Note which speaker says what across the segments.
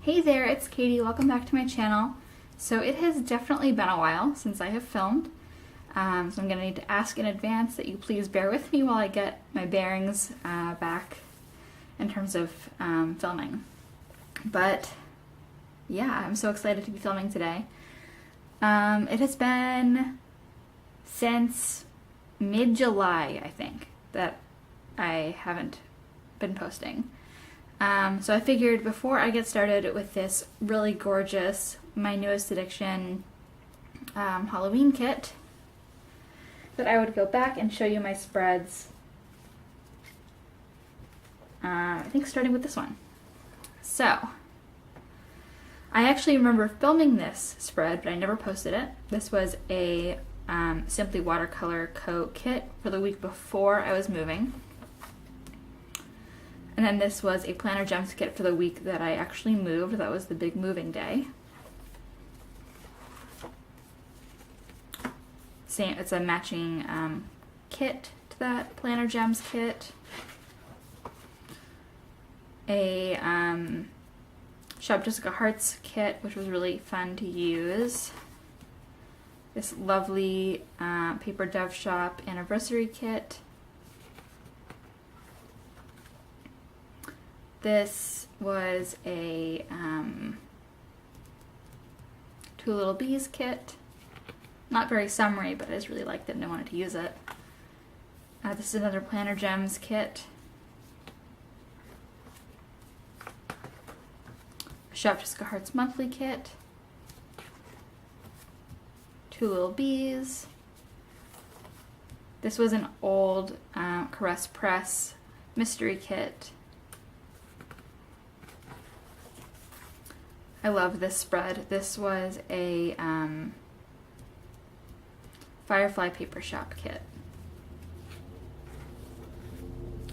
Speaker 1: Hey there, it's Katie. Welcome back to my channel. So it has definitely been a while since I have filmed. So I'm going to need to ask in advance that you please bear with me while I get my bearings back in terms of filming. But yeah, I'm so excited to be filming today. It has been since mid-July, I think, that I haven't been posting. So I figured before I get started with this really gorgeous My Newest Addiction Halloween kit, that I would go back and show you my spreads. I think starting with this one. So, I actually remember filming this spread, but I never posted it. This was a Simply Watercolor coat kit for the week before I was moving. And then this was a planner gems kit for the week that I actually moved. That was the big moving day. Same, it's a matching kit to that planner gems kit. A Shop Jessica Hearts kit, which was really fun to use. This lovely Paper Dove Shop anniversary kit. This was a Two Little Bees kit. Not very summery, but I just really liked it and I wanted to use it. This is another Planner Gems kit. Shop Jessica Hearts monthly kit. Two Little Bees. This was an old Caress Press mystery kit. I love this spread. This was a Firefly Paper Shop kit.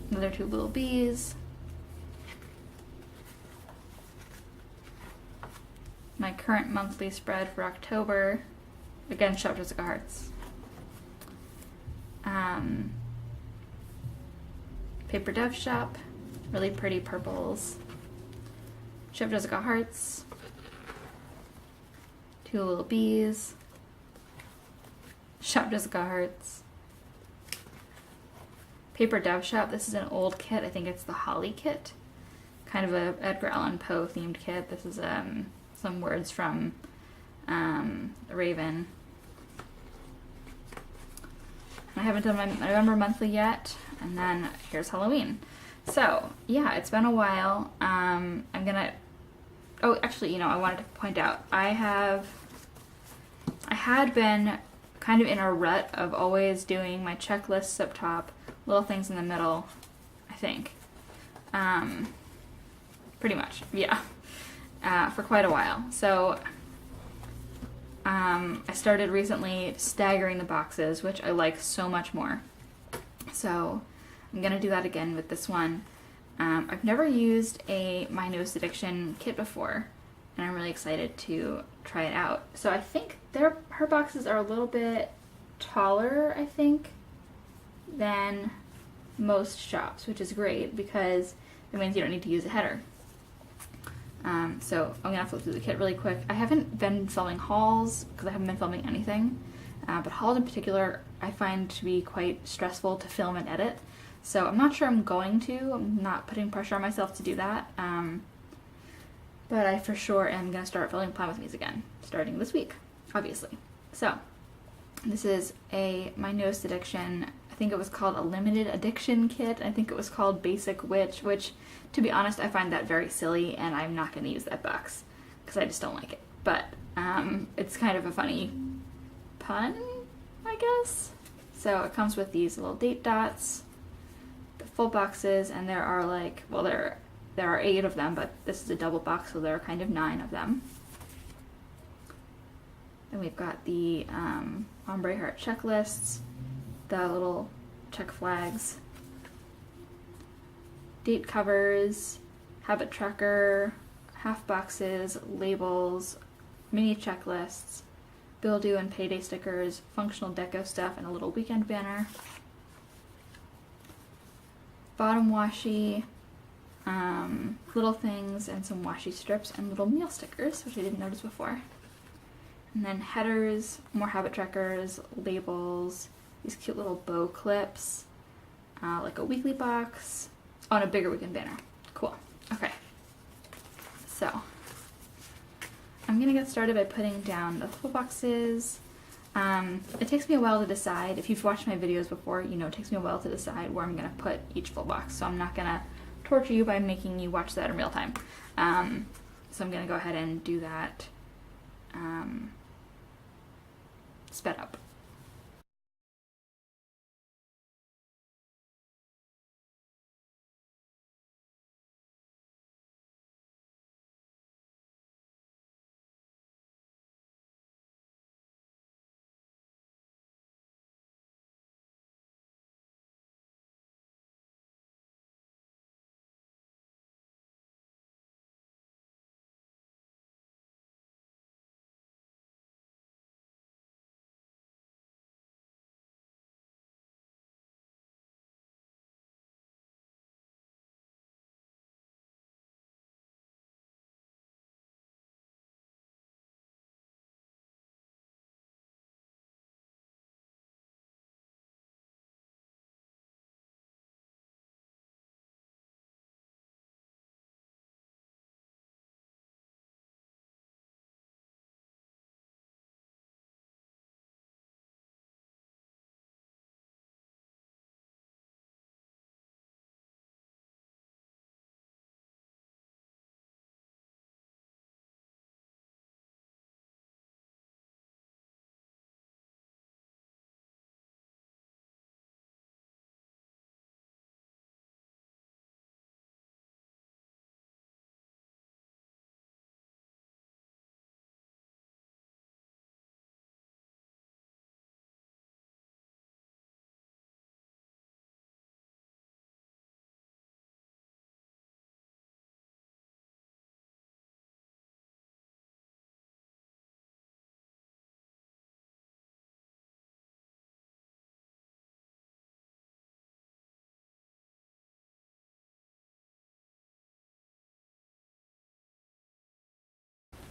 Speaker 1: Another Two Little Bees. My current monthly spread for October. Again, Shop Jessica Hearts. Paper Dove Shop. Really pretty purples. Shop Jessica Hearts. Two Little Bees. Shop Jessica Hearts. Paper Dove Shop. This is an old kit. I think it's the Holly kit. Kind of a Edgar Allan Poe themed kit. This is some words from Raven. I haven't done my November monthly yet. And then here's Halloween. So yeah, it's been a while. I'm gonna... Oh, actually, you know, I wanted to point out, I had been kind of in a rut of always doing my checklists up top, little things in the middle, I think. Pretty much, yeah, for quite a while. So, I started recently staggering the boxes, which I like so much more. So, I'm gonna do that again with this one. I've never used a My Newest Addiction kit before, and I'm really excited to try it out. So I think her boxes are a little bit taller, I think, than most shops, which is great because it means you don't need to use a header. So I'm gonna flip through the kit really quick. I haven't been filming hauls because I haven't been filming anything, but hauls in particular I find to be quite stressful to film and edit. So I'm not sure I'm going to. I'm not putting pressure on myself to do that. But I for sure am going to start filming Plan With Me's again, starting this week, obviously. So, this is a My Newest Addiction, I think it was called a Limited Addiction Kit. I think it was called Basic Witch, which, to be honest, I find that very silly, and I'm not going to use that box, because I just don't like it. But, it's kind of a funny pun, I guess? So, it comes with these little date dots, full boxes, and there are like, well, there are 8 of them, but this is a double box, so there are kind of 9 of them. Then we've got the ombre heart checklists, the little check flags, date covers, habit tracker, half boxes, labels, mini checklists, bill due and payday stickers, functional deco stuff, and a little weekend banner. Bottom washi, little things and some washi strips and little meal stickers, which I didn't notice before. And then headers, more habit trackers, labels, these cute little bow clips, like a weekly box on a bigger weekend banner. Cool. Okay. So I'm gonna get started by putting down the full boxes. It takes me a while to decide. If you've watched my videos before, you know it takes me a while to decide where I'm gonna put each full box. So I'm not gonna torture you by making you watch that in real time. So I'm gonna go ahead and do that sped up.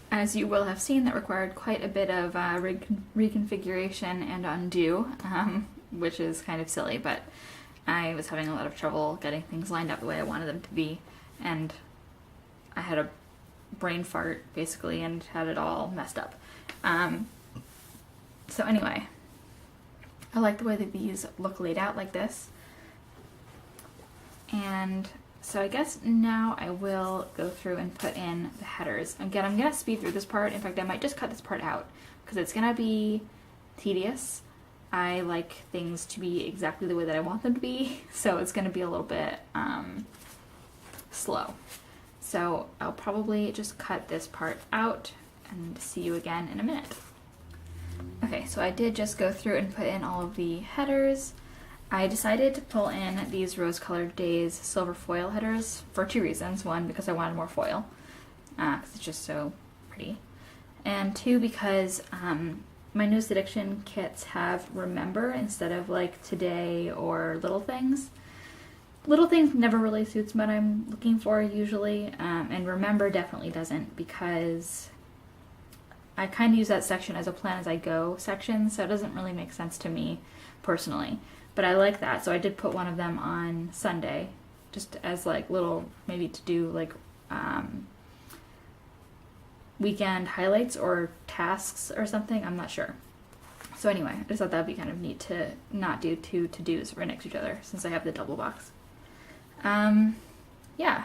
Speaker 1: As you will have seen, that required quite a bit of reconfiguration and undo, which is kind of silly, but I was having a lot of trouble getting things lined up the way I wanted them to be, and I had a brain fart, basically, and had it all messed up. So anyway, I like the way that these look laid out like this. And so I guess now I will go through and put in the headers. Again, I'm gonna speed through this part. In fact, I might just cut this part out because it's gonna be tedious. I like things to be exactly the way that I want them to be, so it's gonna be a little bit slow. So I'll probably just cut this part out and see you again in a minute. Okay, so I did just go through and put in all of the headers. I decided to pull in these rose-colored days silver foil headers for two reasons. One, because I wanted more foil, because it's just so pretty. And two, because my newest addiction kits have remember instead of like today or little things. Little things never really suits what I'm looking for usually, and remember definitely doesn't, because I kind of use that section as a plan as I go section, so it doesn't really make sense to me personally. But I like that, so I did put one of them on Sunday, just as like little, maybe to do like weekend highlights or tasks or something, I'm not sure. So anyway, I just thought that would be kind of neat to not do two to-dos right next to each other since I have the double box. Yeah,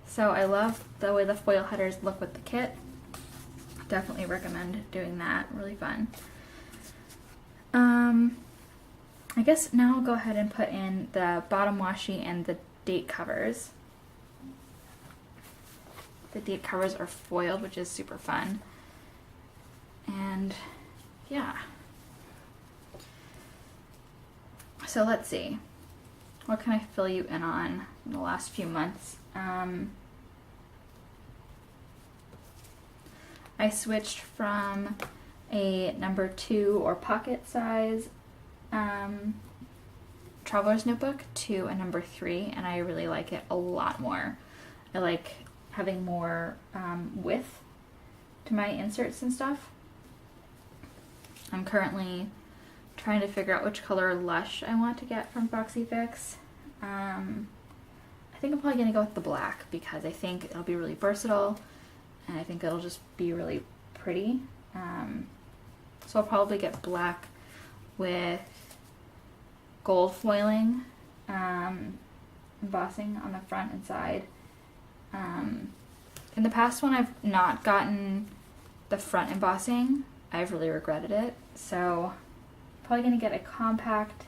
Speaker 1: so I love the way the foil headers look with the kit. Definitely recommend doing that, really fun. I guess now I'll go ahead and put in the bottom washi and the date covers. The date covers are foiled, which is super fun. And yeah. So let's see. What can I fill you in on in the last few months? I switched from a number 2 or pocket size traveler's notebook to a number 3, and I really like it a lot more. I like having more width to my inserts and stuff. I'm currently trying to figure out which color Lush I want to get from Foxy Fix. I think I'm probably going to go with the black because I think it'll be really versatile and I think it'll just be really pretty. So I'll probably get black with gold foiling, embossing on the front and side. In the past when I've not gotten the front embossing, I've really regretted it. So probably gonna get a compact,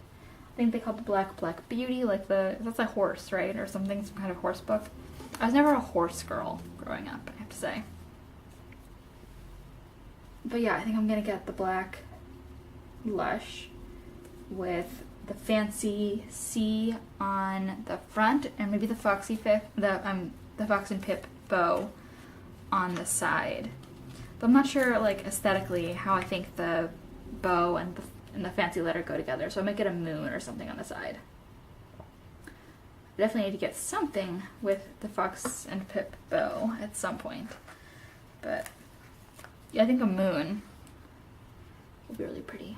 Speaker 1: I think they call it the Black Beauty, like that's a horse, right? Or something, some kind of horse book. I was never a horse girl growing up, I have to say. But yeah, I think I'm gonna get the black Lush with the fancy C on the front and maybe the Fox and Pip bow on the side. But I'm not sure, like, aesthetically how I think the bow and the fancy letter go together, so I might get a moon or something on the side. I definitely need to get something with the Fox and Pip bow at some point. But yeah, I think a moon will be really pretty.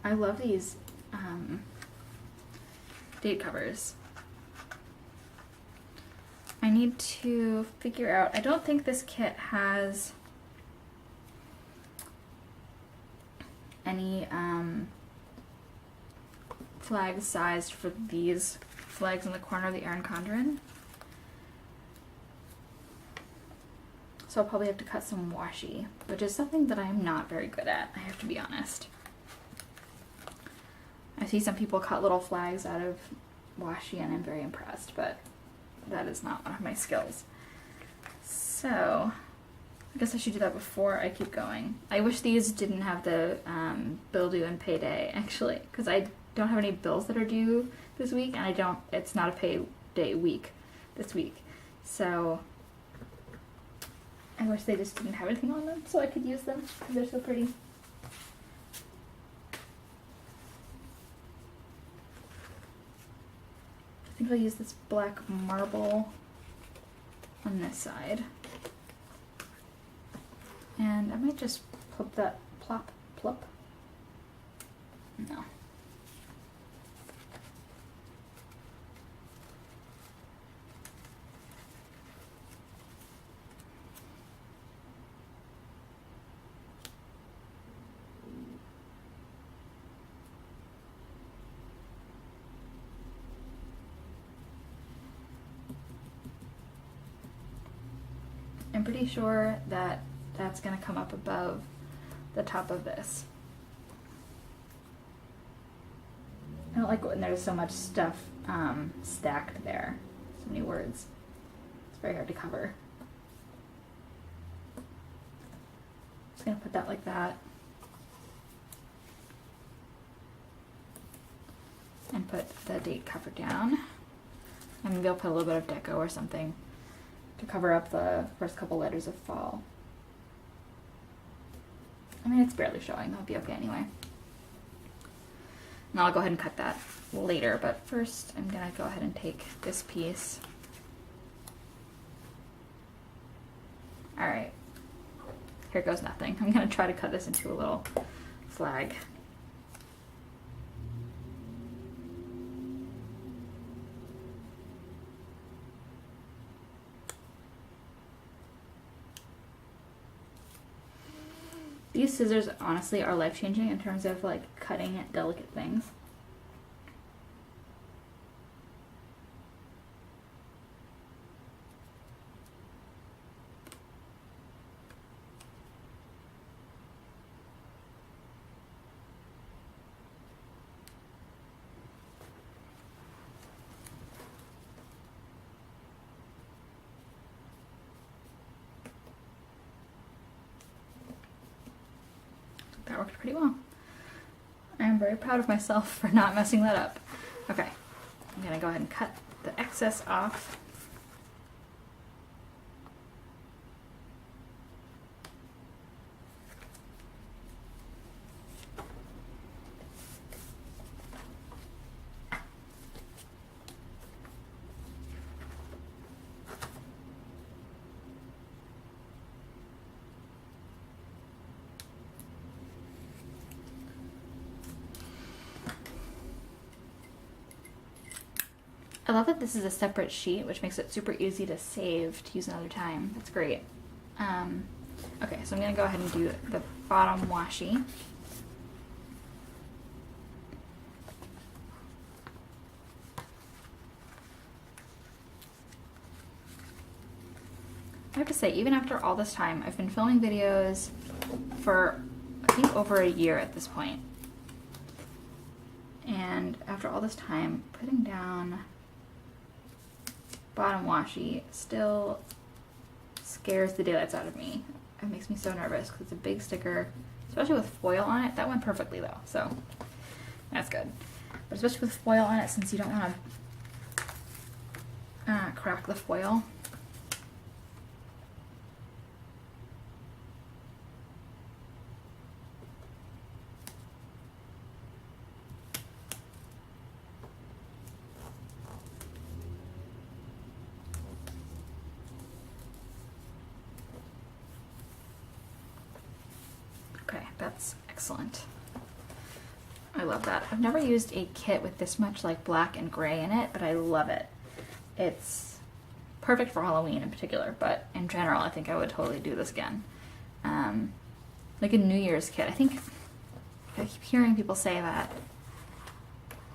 Speaker 1: I love these date covers. I need to figure out, I don't think this kit has any flags sized for these flags in the corner of the Erin Condren. So I'll probably have to cut some washi, which is something that I'm not very good at, I have to be honest. I see some people cut little flags out of washi and I'm very impressed, but that is not one of my skills. So I guess I should do that before I keep going. I wish these didn't have the bill due and payday, actually, because I don't have any bills that are due this week, and it's not a payday week this week. So I wish they just didn't have anything on them so I could use them because they're so pretty. I think I'll use this black marble on this side. And I might just plop. No. I'm pretty sure that that's going to come up above the top of this. I don't like when there's so much stuff stacked there. So many words. It's very hard to cover. Just going to put that like that. And put the date cover down. And maybe I'll put a little bit of deco or something to cover up the first couple letters of fall. I mean, it's barely showing. That'll be okay anyway. And I'll go ahead and cut that later, but first I'm gonna go ahead and take this piece. All right, here goes nothing. I'm gonna try to cut this into a little flag. These scissors honestly are life-changing in terms of like cutting delicate things. That worked pretty well. I am very proud of myself for not messing that up. Okay, I'm gonna go ahead and cut the excess off. I love that this is a separate sheet, which makes it super easy to save to use another time. That's great. Okay, so I'm gonna go ahead and do the bottom washi. I have to say, even after all this time, I've been filming videos for, I think, over a year at this point. And after all this time, putting down bottom washi still scares the daylights out of me. It makes me so nervous because it's a big sticker, especially with foil on it. That went perfectly though, so that's good. But especially with foil on it, since you don't want to crack the foil. Okay, that's excellent. I love that. I've never used a kit with this much like black and gray in it, but I love it. It's perfect for Halloween in particular, but in general, I think I would totally do this again. Like a New Year's kit. I think I keep hearing people say that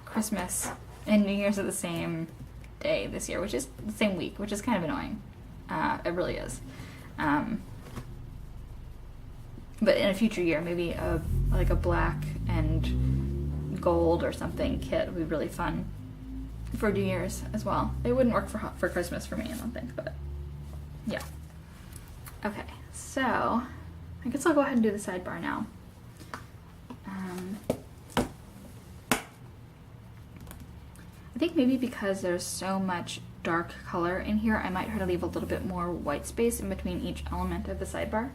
Speaker 1: Christmas and New Year's are the same day this year, which is the same week, which is kind of annoying. It really is. But in a future year, maybe like a black and gold or something kit would be really fun for New Year's as well. It wouldn't work for Christmas for me, I don't think, but yeah. Okay, so I guess I'll go ahead and do the sidebar now. I think maybe because there's so much dark color in here, I might try to leave a little bit more white space in between each element of the sidebar,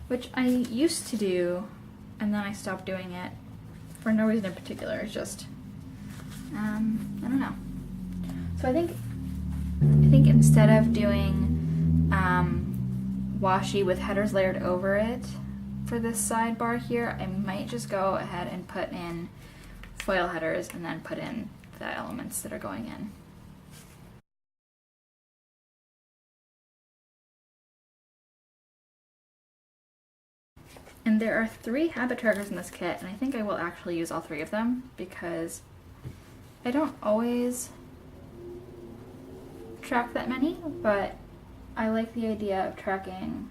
Speaker 1: which I used to do, and then I stopped doing it for no reason in particular. It's just, I don't know. So I think instead of doing washi with headers layered over it for this sidebar here, I might just go ahead and put in foil headers and then put in the elements that are going in. And there are 3 habit trackers in this kit, and I think I will actually use all 3 of them because I don't always track that many, but I like the idea of tracking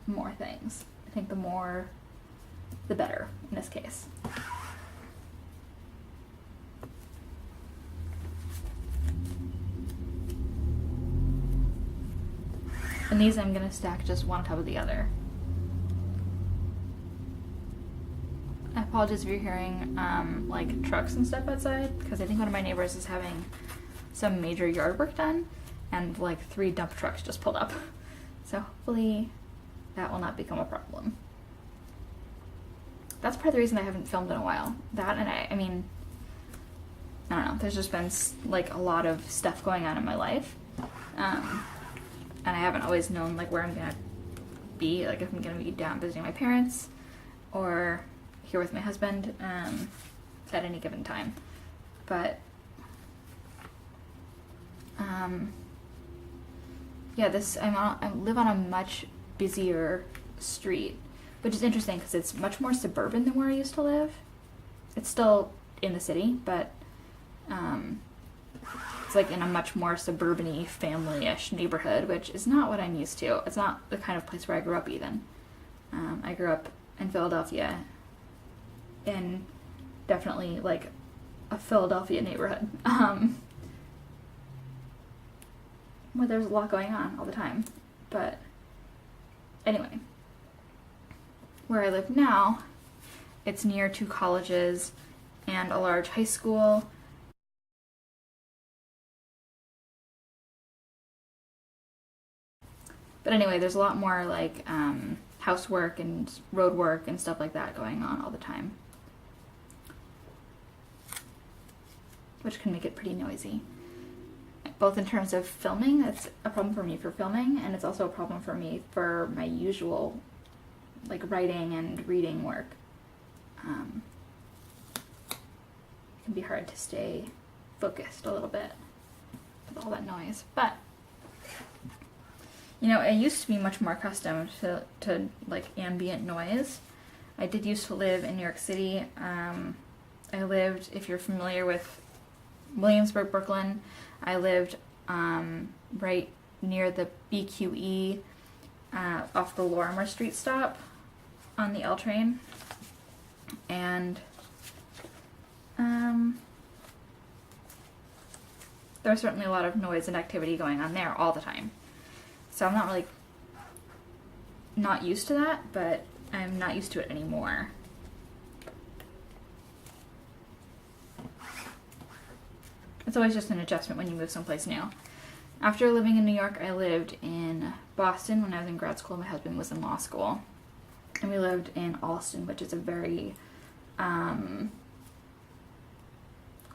Speaker 1: more things. I think the more, the better in this case. And these I'm going to stack just one on top of the other. I apologize if you're hearing like trucks and stuff outside, because I think one of my neighbors is having some major yard work done, and like 3 dump trucks just pulled up. So hopefully that will not become a problem. That's part of the reason I haven't filmed in a while. That, and I mean, I don't know, there's just been like a lot of stuff going on in my life. And I haven't always known like where I'm gonna be, like if I'm gonna be down visiting my parents or here with my husband at any given time. But yeah, I live on a much busier street, which is interesting because it's much more suburban than where I used to live. It's still in the city, but it's like in a much more suburban-y, family-ish neighborhood, which is not what I'm used to. It's not the kind of place where I grew up even. I grew up in Philadelphia, in definitely like a Philadelphia neighborhood, where there's a lot going on all the time. But anyway, where I live now, it's near 2 colleges and a large high school. But anyway, there's a lot more like housework and road work and stuff like that going on all the time, which can make it pretty noisy. Both in terms of filming, it's a problem for me for filming, and it's also a problem for me for my usual like writing and reading work. It can be hard to stay focused a little bit with all that noise. But you know, I used to be much more accustomed to like ambient noise. I did used to live in New York City. I lived, if you're familiar with Williamsburg, Brooklyn, I lived right near the BQE off the Lorimer Street stop on the L train. And there was certainly a lot of noise and activity going on there all the time. So I'm not really not used to that, but I'm not used to it anymore. It's always just an adjustment when you move someplace new. After living in New York, I lived in Boston when I was in grad school. My husband was in law school. And we lived in Allston, which is a very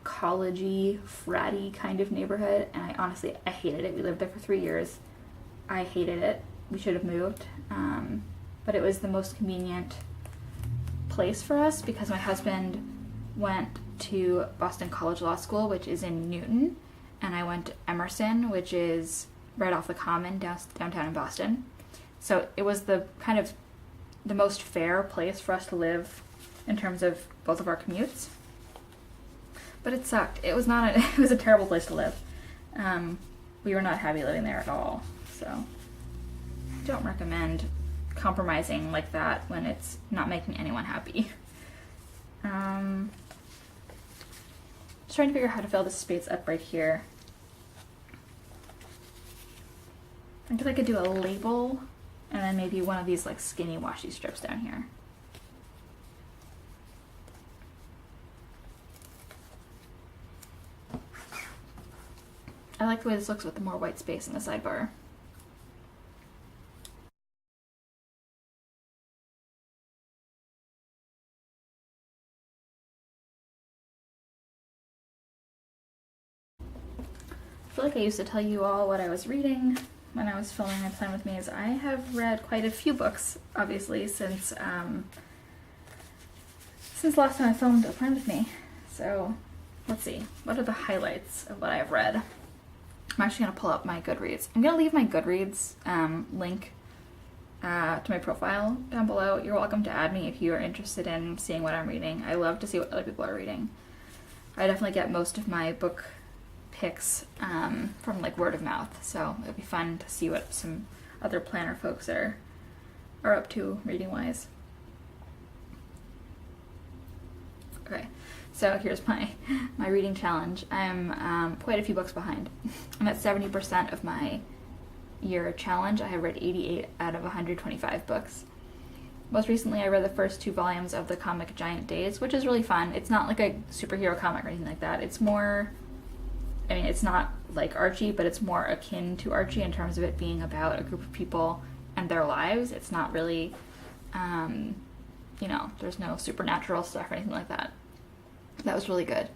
Speaker 1: college-y, fratty kind of neighborhood. And I hated it. We lived there for 3 years. I hated it. We should have moved. But it was the most convenient place for us because my husband went to Boston College Law School, which is in Newton, and I went to Emerson, which is right off the Common downtown in Boston. So it was the kind of the most fair place for us to live in terms of both of our commutes. But it sucked. It was not. It was a terrible place to live. We were not happy living there at all. So don't recommend compromising like that when it's not making anyone happy. Just trying to figure out how to fill this space up right here. I think I could do a label and then maybe one of these like skinny washi strips down here. I like the way this looks with the more white space in the sidebar. I feel like I used to tell you all what I was reading when I was filming my Plan With Me. Is I have read quite a few books, obviously, since last time I filmed a Plan With Me. So let's see, what are the highlights of what I've read? I'm actually going to pull up my Goodreads. I'm going to leave my Goodreads link to my profile down below. You're welcome to add me if you are interested in seeing what I'm reading. I love to see what other people are reading. I definitely get most of my book picks from like word of mouth, so it'd be fun to see what some other planner folks are up to reading wise. Okay, so here's my reading challenge. I'm quite a few books behind. I'm at 70% of my year challenge. I have read 88 out of 125 books. Most recently I read the first 2 volumes of the comic Giant Days, which is really fun. It's not like a superhero comic or anything like that. It's more, I mean, it's not like Archie, but it's more akin to Archie in terms of it being about a group of people and their lives. It's not really, you know, there's no supernatural stuff or anything like that. That was really good.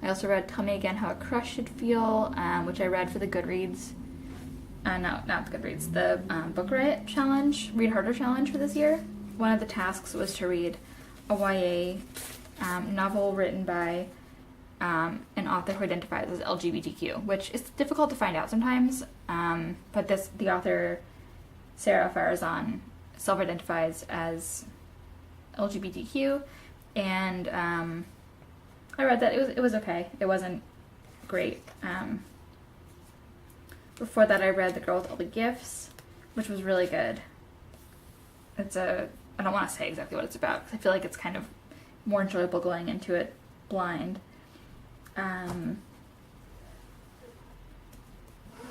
Speaker 1: I also read Tell Me Again How a Crush Should Feel, which I read for the Goodreads. No, not the Goodreads, the Book Riot Challenge, Read Harder Challenge for this year. One of the tasks was to read a YA novel written by an author who identifies as LGBTQ, which is difficult to find out sometimes, but the author, Sarah Farazan, self-identifies as LGBTQ, and I read that. It was okay. It wasn't great. Before that I read The Girl with All the Gifts, which was really good. I don't want to say exactly what it's about, because I feel like it's kind of more enjoyable going into it blind.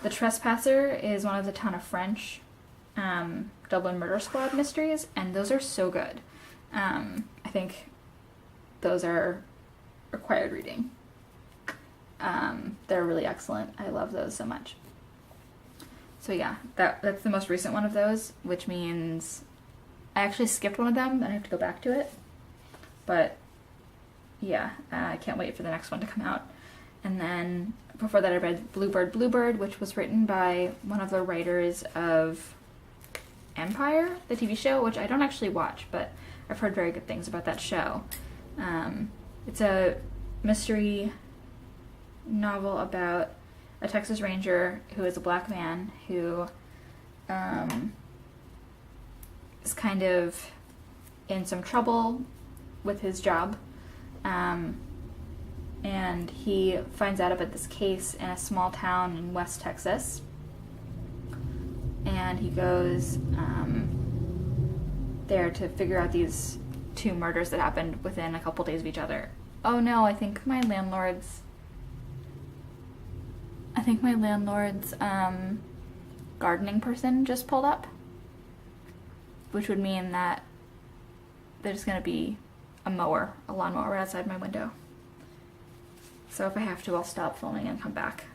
Speaker 1: The Trespasser is one of the Town of French Dublin Murder Squad mysteries, and those are so good. I think those are required reading. They're really excellent. I love those so much. So yeah, that's the most recent one of those, which means I actually skipped one of them and I have to go back to it. But yeah, I can't wait for the next one to come out. And then before that I read Bluebird, which was written by one of the writers of Empire, the TV show, which I don't actually watch, but I've heard very good things about that show. It's a mystery novel about a Texas Ranger who is a black man who is kind of in some trouble with his job. And he finds out about this case in a small town in West Texas. And he goes there to figure out these two murders that happened within a couple days of each other. Oh no, I think my landlord's gardening person just pulled up, which would mean that there's gonna be a lawnmower right outside my window. So if I have to, I'll stop filming and come back,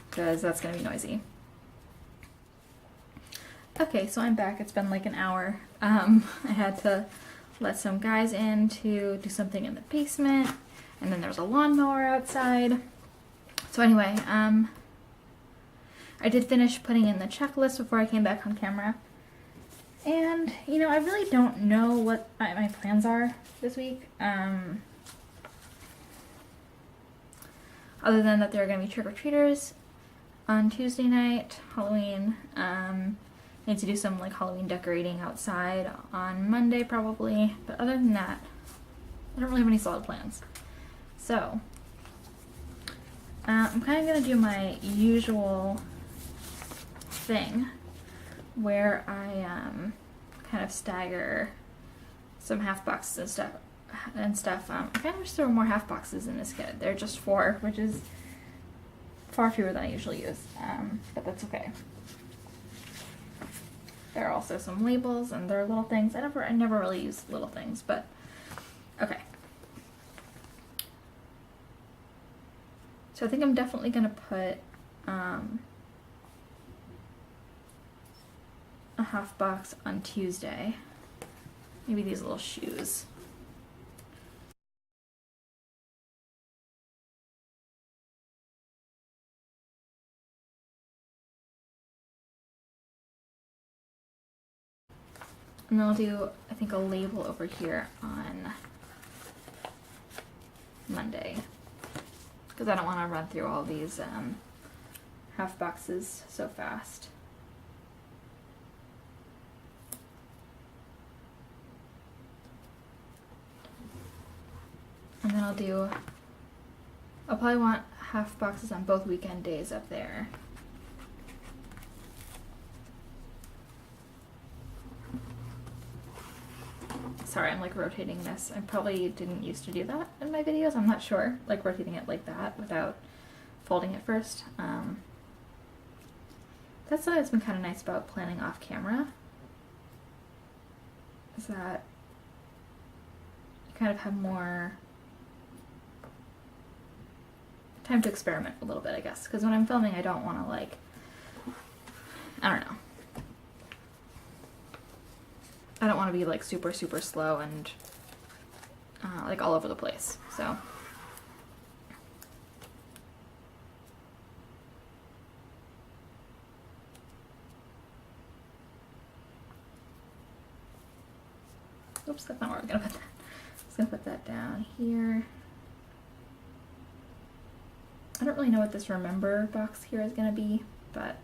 Speaker 1: because that's gonna be noisy. Okay, so I'm back. It's been like an hour. I had to let some guys in to do something in the basement, and then there's a lawnmower outside. So anyway, I did finish putting in the checklist before I came back on camera. And, you know, I really don't know what my plans are this week. Other than that there are going to be trick-or-treaters on Tuesday night, Halloween. Need to do some like Halloween decorating outside on Monday probably, but other than that, I don't really have any solid plans. So, I'm kind of going to do my usual thing where I kind of stagger some half boxes and stuff. I kind of wish there were more half boxes in this kit. They're just 4, which is far fewer than I usually use, but that's okay. There are also some labels and there are little things. I never really use little things, but okay. So I think I'm definitely gonna put a half box on Tuesday. Maybe these little shoes. And then I'll do, I think, a label over here on Monday, because I don't want to run through all these half boxes so fast. And then I'll probably want half boxes on both weekend days up there. Sorry, I'm like rotating this. I probably didn't used to do that in my videos. I'm not sure, like rotating it like that without folding it first. That's what has been kind of nice about planning off camera, is that you kind of have more time to experiment a little bit, I guess. Because when I'm filming, I don't want to like, I don't know. I don't want to be like super slow and like all over the place, so. Oops, that's not where I'm gonna put that. I'm just gonna put that down here. I don't really know what this remember box here is gonna be, but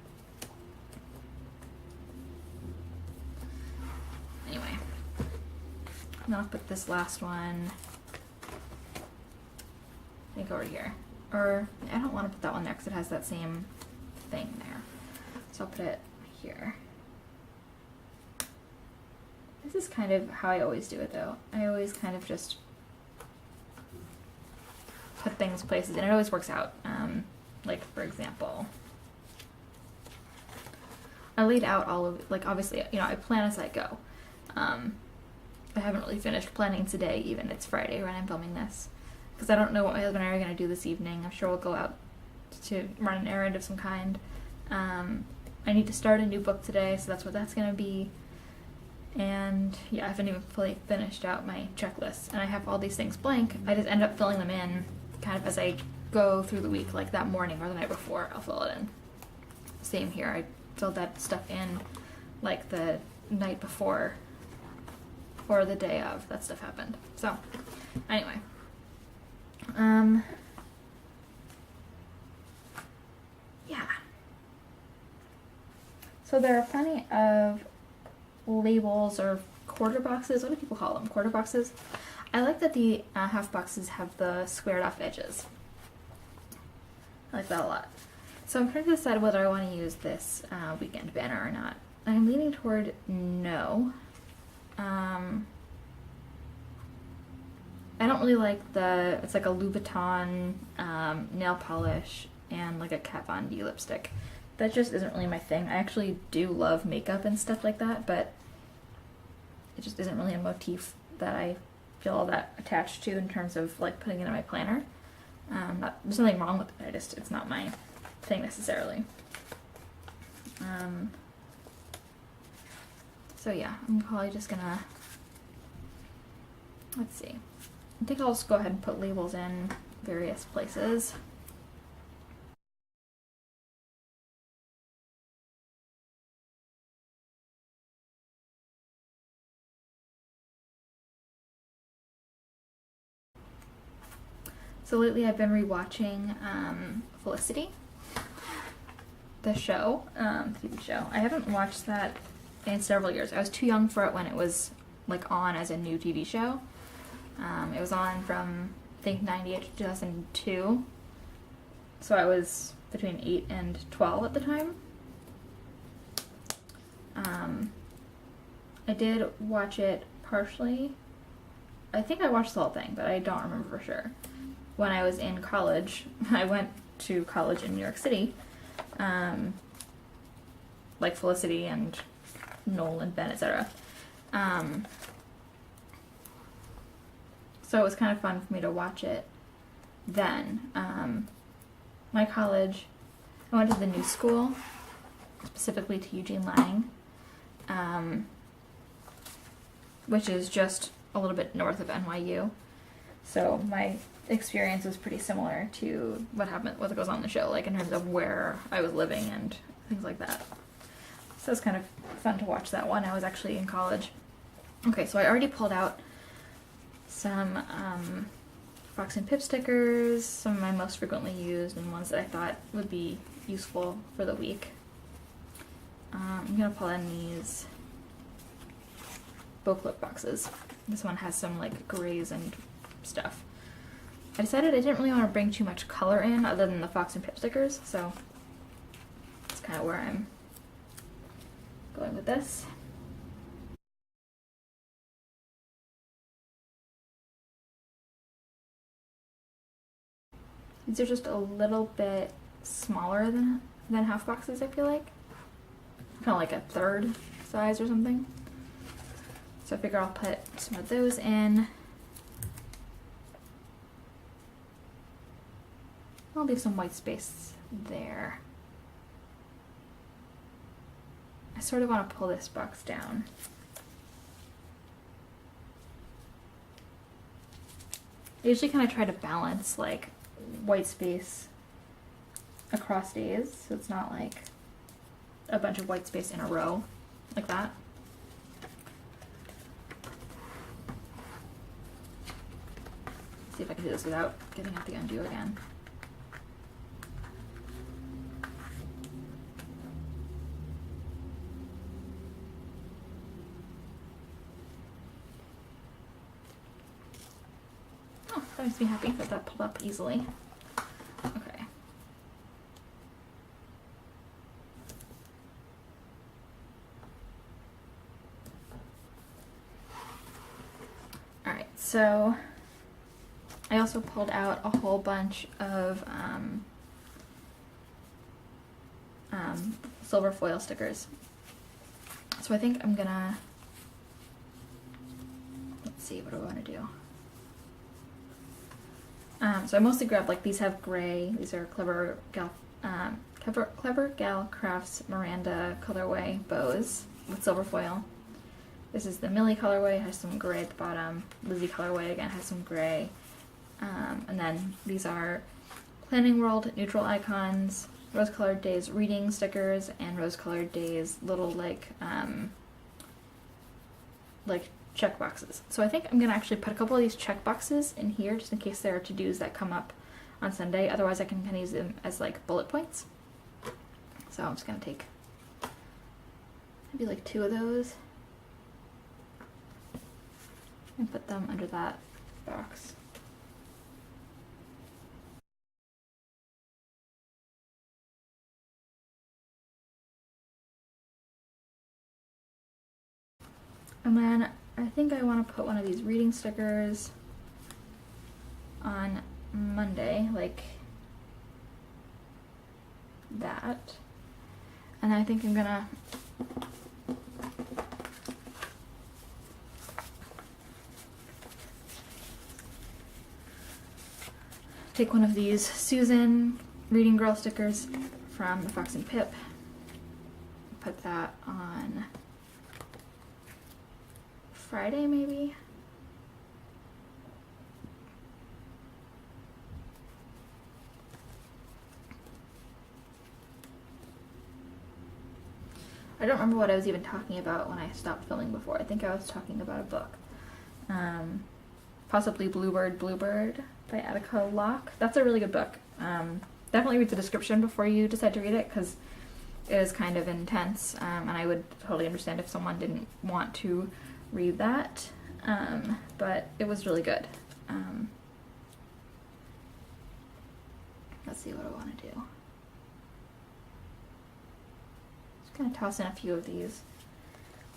Speaker 1: anyway, I'm gonna put this last one, I think, over here. Or I don't want to put that one there because it has that same thing there. So I'll put it here. This is kind of how I always do it though. I always kind of just put things places and it always works out. Like for example, I laid out all of, like obviously, you know, I plan as I go. I haven't really finished planning today even. It's Friday when I'm filming this. Because I don't know what my husband and I are going to do this evening. I'm sure we'll go out to run an errand of some kind. I need to start a new book today, so that's what that's going to be. And yeah, I haven't even fully finished out my checklist. And I have all these things blank. I just end up filling them in kind of as I go through the week, like that morning or the night before, I'll fill it in. Same here. I filled that stuff in like the night before or the day of that stuff happened. So anyway, So there are plenty of labels or quarter boxes. What do people call them? Quarter boxes? I like that the half boxes have the squared off edges. I like that a lot. So I'm trying to decide whether I want to use this weekend banner or not. I'm leaning toward no. I don't really like it's like a Louboutin nail polish and like a Kat Von D lipstick. That just isn't really my thing. I actually do love makeup and stuff like that, but it just isn't really a motif that I feel all that attached to in terms of like putting it in my planner. There's nothing wrong with it, it's not my thing necessarily. So yeah, I'm probably just gonna, let's see. I think I'll just go ahead and put labels in various places. So lately I've been rewatching Felicity, the show, TV show. I haven't watched that in several years. I was too young for it when it was like on as a new TV show. It was on from I think 98 to 2002. So I was between 8 and 12 at the time. I did watch it partially. I think I watched the whole thing, but I don't remember for sure. When I was in college, I went to college in New York City, like Felicity and Noel and Ben, etc. So it was kind of fun for me to watch it then. My college, I went to the New School, specifically to Eugene Lang, which is just a little bit north of NYU. So my experience was pretty similar to what goes on in the show, like in terms of where I was living and things like that. So it's kind of fun to watch that one. I was actually in college. Okay, so I already pulled out some Fox and Pip stickers, some of my most frequently used and ones that I thought would be useful for the week. I'm gonna pull in these bow clip boxes. This one has some like grays and stuff. I decided I didn't really want to bring too much color in other than the Fox and Pip stickers, so that's kind of where I'm going with this. These are just a little bit smaller than half boxes, I feel like. Kind of like a third size or something. So I figure I'll put some of those in. I'll leave some white space there. I sort of want to pull this box down. I usually kind of try to balance like white space across days, so it's not like a bunch of white space in a row like that. See if I can do this without getting out the undo again. Oh, that makes me happy that that pulled up easily. Okay. Alright, so I also pulled out a whole bunch of silver foil stickers. So I think I'm gonna, let's see, what do I want to do? So I mostly grabbed, like, these have gray, these are Clever Gal Crafts Miranda colorway bows with silver foil. This is the Millie colorway, has some gray at the bottom. Lizzie colorway, again, has some gray. And then these are Planning World neutral icons, Rose Colored Days reading stickers, and Rose Colored Days little like check boxes. So I think I'm gonna actually put a couple of these check boxes in here just in case there are to-dos that come up on Sunday. Otherwise I can kind of use them as like bullet points. So I'm just gonna take maybe like 2 of those, and put them under that box. And then I think I want to put one of these reading stickers on Monday, like that. And I think I'm gonna take one of these Susan Reading Girl stickers from the Fox and Pip, put that on Friday maybe. I don't remember what I was even talking about when I stopped filming before. I think I was talking about a book. Possibly Bluebird by Attica Locke. That's a really good book. Definitely read the description before you decide to read it, because it is kind of intense, and I would totally understand if someone didn't want to read that, but it was really good. Let's see what I want to do. Just gonna toss in a few of these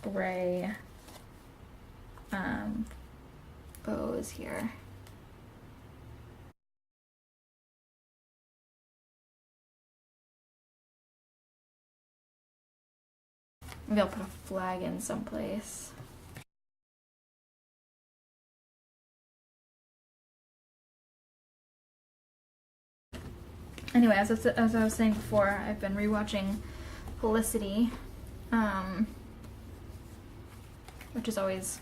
Speaker 1: gray bows here. Maybe I'll put a flag in someplace. Anyway, as I was saying before, I've been rewatching Felicity, which is always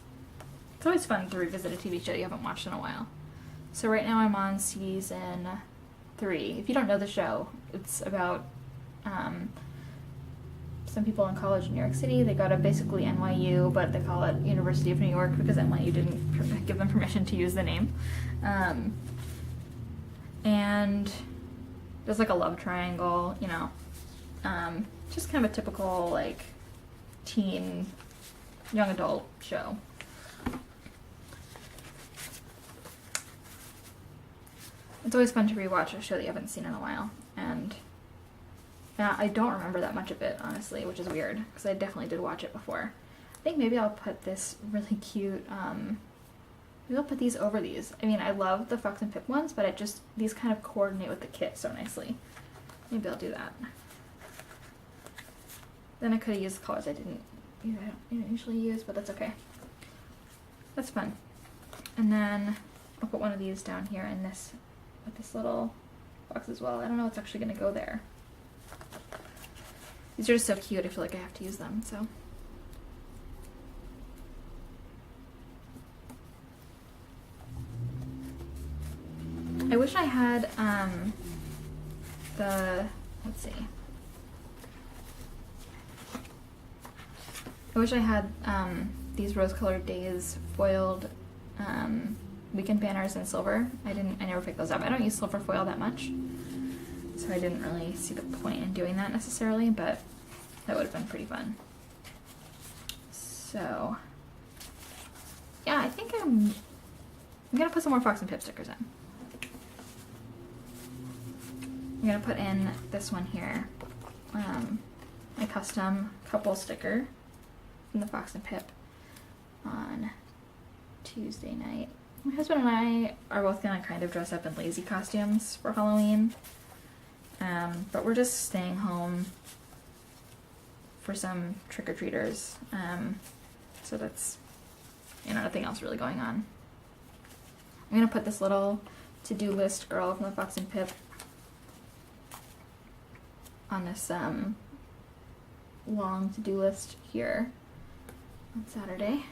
Speaker 1: fun to revisit a TV show you haven't watched in a while. So right now I'm on season 3. If you don't know the show, it's about some people in college in New York City. They go to basically NYU, but they call it University of New York because NYU didn't give them permission to use the name. And there's like a love triangle, you know. Just kind of a typical like teen, young adult show. It's always fun to rewatch a show that you haven't seen in a while, and yeah, I don't remember that much of it, honestly, which is weird, because I definitely did watch it before. I think maybe I'll put this really cute, maybe I'll put these over these. I mean, I love the Fox and Pip ones, but these kind of coordinate with the kit so nicely. Maybe I'll do that. Then I could have used the colors I didn't usually use, but that's okay. That's fun. And then I'll put one of these down here in this, with this little box as well. I don't know what's actually going to go there. These are just so cute, I feel like I have to use them, so. I wish I had, let's see. I wish I had, these rose-colored days foiled, weekend banners in silver. I never picked those up. I don't use silver foil that much, so I didn't really see the point in doing that necessarily, but that would have been pretty fun. So, yeah, I think I'm gonna put some more Fox and Pip stickers in. I'm gonna put in this one here, my custom couple sticker from the Fox and Pip on Tuesday night. My husband and I are both gonna kind of dress up in lazy costumes for Halloween, but we're just staying home for some trick-or-treaters, so that's, nothing else really going on. I'm gonna put this little to-do list girl from the Fox and Pip on this long to-do list here on Saturday.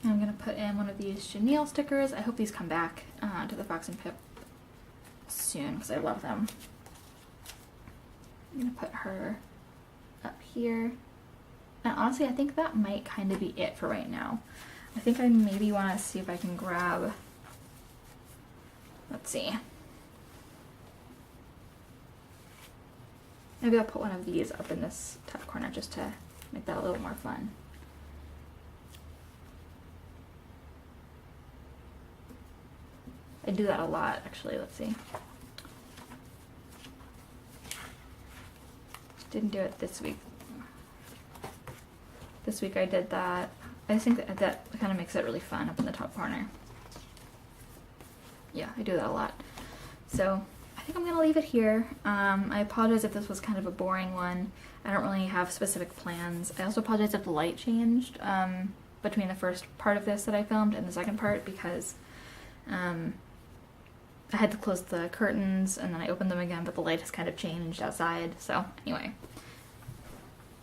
Speaker 1: I'm gonna put in one of these chenille stickers. I hope these come back to the Fox and Pip soon because I love them. I'm gonna put her up here. And honestly, I think that might kind of be it for right now. I think I maybe want to see if I can grab, let's see. Maybe I'll put one of these up in this top corner just to make that a little more fun. I do that a lot, actually. Let's see. Didn't do it this week. This week I did that. I think that kind of makes it really fun up in the top corner. Yeah, I do that a lot. So I think I'm gonna leave it here. I apologize if this was kind of a boring one. I don't really have specific plans. I also apologize if the light changed between the first part of this that I filmed and the second part, because I had to close the curtains and then I opened them again, but the light has kind of changed outside. So anyway,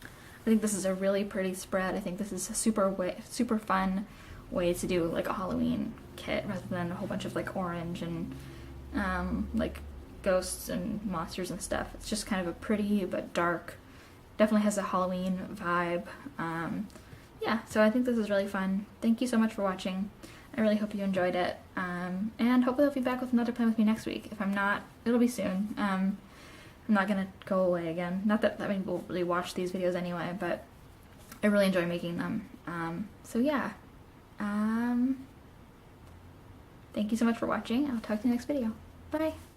Speaker 1: I think this is a really pretty spread. I think this is a super fun way to do like a Halloween kit rather than a whole bunch of like orange and like ghosts and monsters and stuff. It's just kind of a pretty but dark, definitely has a Halloween vibe. Yeah, so I think this is really fun. Thank you so much for watching. I really hope you enjoyed it, and hopefully I'll be back with another plan with me next week. If I'm not, it'll be soon. I'm not gonna go away again. Not that many people really watch these videos anyway, but I really enjoy making them. So yeah, thank you so much for watching. I'll talk to you next video. Bye!